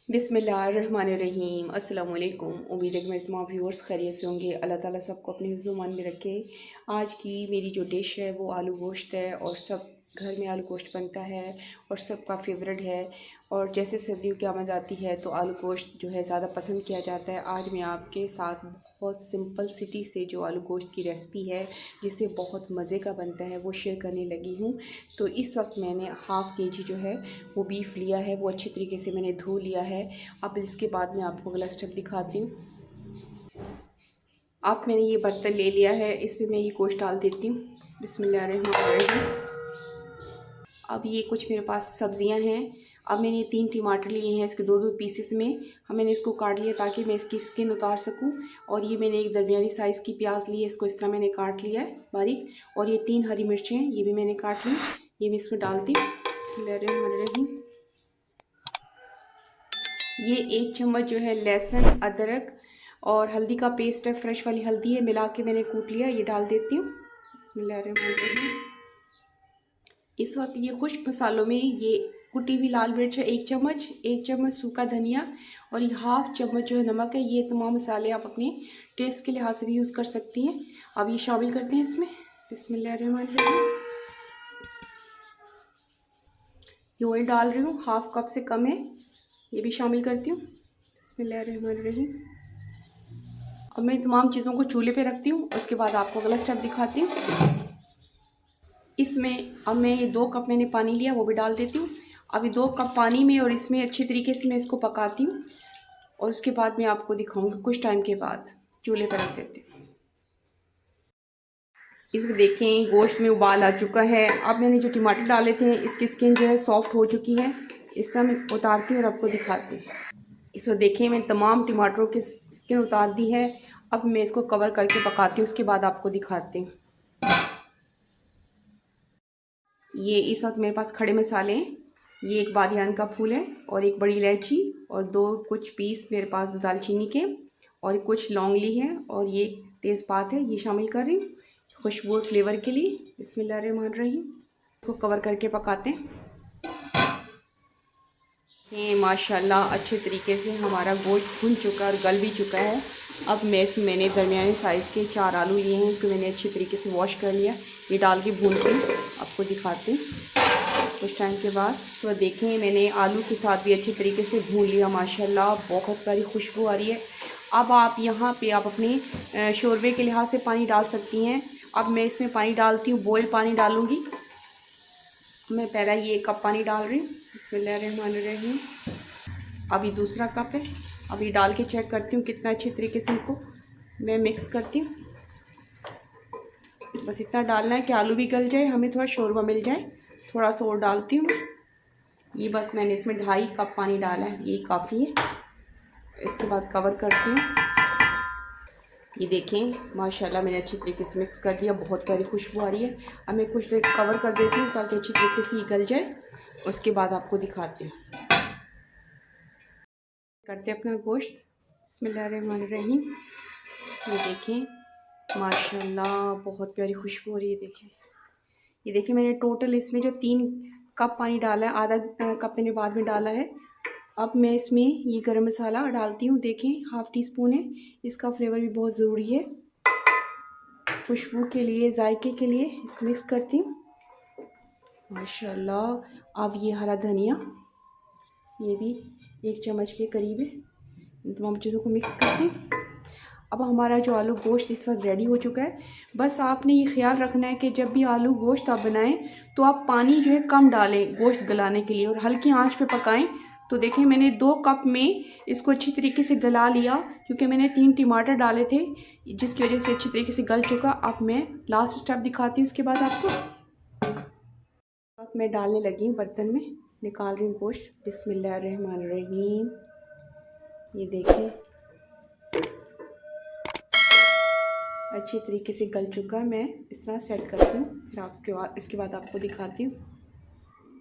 बिस्मिल्लाहिर्रहमानिर्रहीम। अस्सलाम वालेकुम। उम्मीद है कि मेरे तमाम व्यूअर्स खैरियत से होंगे। अल्लाह ताला सबको अपने हिफ्ज़-ओ-मान में रखे। आज की मेरी जो डिश है वो आलू गोश्त है और सब घर में आलू गोश्त बनता है और सबका फेवरेट है। और जैसे सर्दियों की आमद आती है तो आलू गोश्त जो है ज़्यादा पसंद किया जाता है। आज मैं आपके साथ बहुत सिंपल सिटी से जो आलू गोश्त की रेसिपी है जिससे बहुत मज़े का बनता है वो शेयर करने लगी हूँ। तो इस वक्त मैंने हाफ़ केजी जो है वो बीफ लिया है, वो अच्छी तरीके से मैंने धो लिया है। अब इसके बाद मैं आपको अगला स्टेप दिखाती हूँ। अब मैंने ये बर्तन ले लिया है, इसमें मैं ये गोश्त डाल देती हूँ। बिस्मिल्लाहिर्रहमानिर्रहीम। अब ये कुछ मेरे पास सब्जियां हैं। अब मैंने 3 टमाटर लिए हैं, इसके 2-2 पीसेस में मैंने इसको काट लिया ताकि मैं इसकी स्किन उतार सकूं। और ये मैंने एक दरमियानी साइज़ की प्याज ली है, इसको इस तरह मैंने काट लिया है बारीक। और ये 3 हरी मिर्चें हैं, ये भी मैंने काट ली। ये मैं इसमें डालती हूँ। बिस्मिल्लाहिर्रहमानिर्रहीम। ये 1 चम्मच जो है लहसुन, अदरक और हल्दी का पेस्ट है, फ्रेश वाली हल्दी है, मिला के मैंने कूट लिया, ये डाल देती हूँ। बिस्मिल्लाहिर्रहमानिर्रहीम। इस वक्त ये खुश्क मसालों में ये कुटी हुई लाल मिर्च है 1 चम्मच सूखा धनिया और ये हाफ़ चम्मच जो है नमक है। ये तमाम मसाले आप अपने टेस्ट के लिहाज से भी यूज़ कर सकती हैं। अब ये शामिल करते हैं इसमें। बिस्मिल्लाहिर्रहमानिर्रहीम। ये ऑयल डाल रही हूँ, हाफ़ कप से कम है, ये भी शामिल करती हूँ। बिस्मिल्लाहिर्रहमानिर्रहीम। अब मैं तमाम चीज़ों को चूल्हे पे रखती हूँ, उसके बाद आपको अगला स्टेप दिखाती हूँ। इसमें अब मैं ये 2 कप मैंने पानी लिया, वो भी डाल देती हूँ। अभी 2 कप पानी में और इसमें अच्छी तरीके से मैं इसको पकाती हूँ और उसके बाद मैं आपको दिखाऊंगी कुछ टाइम के बाद। चूल्हे पर रख देती हूँ। इसमें देखें गोश्त में उबाल आ चुका है। अब मैंने जो टमाटर डाले थे इसकी स्किन जो है सॉफ्ट हो चुकी है। इस तरह मैं उतारती हूँ और आपको दिखाती हूँ। इसमें देखें मैंने तमाम टमाटरों की स्किन उतार दी है। अब मैं इसको कवर करके पकाती हूँ, उसके बाद आपको दिखाती हूँ। ये इस वक्त मेरे पास खड़े मसाले हैं। ये एक बादियान का फूल है और एक बड़ी इलायची और 2 कुछ पीस मेरे पास दालचीनी के और कुछ लौंग ली है और ये तेज़पात है, ये शामिल कर रही हूँ खुशबू और फ्लेवर के लिए। बिस्मिल्लाहिर्रहमानिर्रहीम। इसको कवर करके पकाते हैं। ये माशाल्लाह अच्छे तरीके से हमारा गोश्त भुन चुका है और गल भी चुका है। अब मैं इसमें मैंने दरमियाने साइज़ के 4 आलू लिए हैं, इसको मैंने अच्छे तरीके से वॉश कर लिया। ये डाल के भून के आपको दिखाते हैं कुछ टाइम के बाद। तो देखें मैंने आलू के साथ भी अच्छे तरीके से भून लिया। माशाल्लाह बहुत सारी खुशबू आ रही है। अब आप यहाँ पे आप अपने शोरबे के लिहाज से पानी डाल सकती हैं। अब मैं इसमें पानी डालती हूँ, बॉयल पानी डालूँगी मैं। पहला ये 1 कप पानी डाल रही हूँ। बिस्मिल्लाहिर्रहमानिर्रहीम। अभी दूसरा कप है। अभी डाल के चेक करती हूँ कितना अच्छी तरीके से इनको मैं मिक्स करती हूँ। बस इतना डालना है कि आलू भी गल जाए, हमें थोड़ा शोरबा मिल जाए। थोड़ा सा और डालती हूँ। ये बस मैंने इसमें 2.5 कप पानी डाला है, ये काफ़ी है। इसके बाद कवर करती हूँ। ये देखें माशाल्लाह मैंने अच्छी तरीके से मिक्स कर दिया, बहुत प्यारी खुशबू आ रही है। अब मैं कुछ देर कवर कर देती हूँ ताकि अच्छी तरीके से गल जाए। उसके बाद आपको दिखाती हूँ। करते हैं अपना गोश्त। बिस्मिल्लाहिर्रहमानिर्रहीम। ये देखें माशाल्लाह बहुत प्यारी खुशबू हो रही है। देखें ये देखिए मैंने टोटल इसमें जो 3 कप पानी डाला है, आधा कप मैंने बाद में डाला है। अब मैं इसमें ये गरम मसाला डालती हूँ। देखें हाफ़ टी स्पून है, इसका फ्लेवर भी बहुत ज़रूरी है खुशबू के लिए, जायके के लिए। इसको मिक्स करती हूँ माशाल्लाह। अब ये हरा धनिया, ये भी 1 चम्मच के करीब है। इन तमाम चीज़ों को मिक्स करती हूँ। अब हमारा जो आलू गोश्त इस वक्त रेडी हो चुका है। बस आपने ये ख्याल रखना है कि जब भी आलू गोश्त आप बनाएं तो आप पानी जो है कम डालें गोश्त गलाने के लिए और हल्की आंच पे पकाएं। तो देखें मैंने 2 कप में इसको अच्छी तरीके से गला लिया क्योंकि मैंने 3 टमाटर डाले थे, जिसकी वजह से अच्छी तरीके से गल चुका। अब मैं लास्ट स्टेप दिखाती हूँ उसके बाद आपको। अब मैं डालने लगी हूँ बर्तन में, निकाल रही हूँ गोश्त। बिस्मिल्लाहिर्रहमानिर्रहीम। ये देखें अच्छी तरीके से गल चुका है। मैं इस तरह सेट करती हूँ, फिर इसके बाद आपको दिखाती हूँ।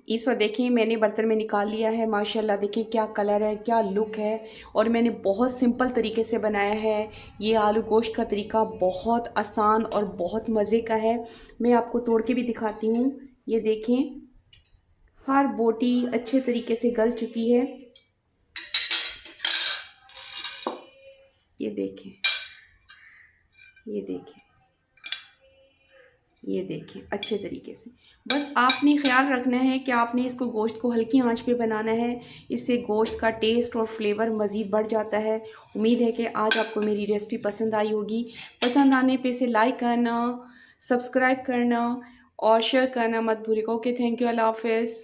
इस वक्त देखिए मैंने बर्तन में निकाल लिया है। माशाल्लाह देखिए क्या कलर है, क्या लुक है। और मैंने बहुत सिंपल तरीके से बनाया है। ये आलू गोश्त का तरीका बहुत आसान और बहुत मज़े का है। मैं आपको तोड़ के भी दिखाती हूँ। ये देखें हर बोटी अच्छे तरीके से गल चुकी है। ये देखें, ये देखें, ये देखें अच्छे तरीके से। बस आपने ख्याल रखना है कि आपने इसको गोश्त को हल्की आंच पे बनाना है, इससे गोश्त का टेस्ट और फ्लेवर मज़ीद बढ़ जाता है। उम्मीद है कि आज आपको मेरी रेसिपी पसंद आई होगी। पसंद आने पे इसे लाइक करना, सब्सक्राइब करना और शेयर करना मत भूलिएगा। ओके, थैंक यू, अल्लाह हाफ़िज़।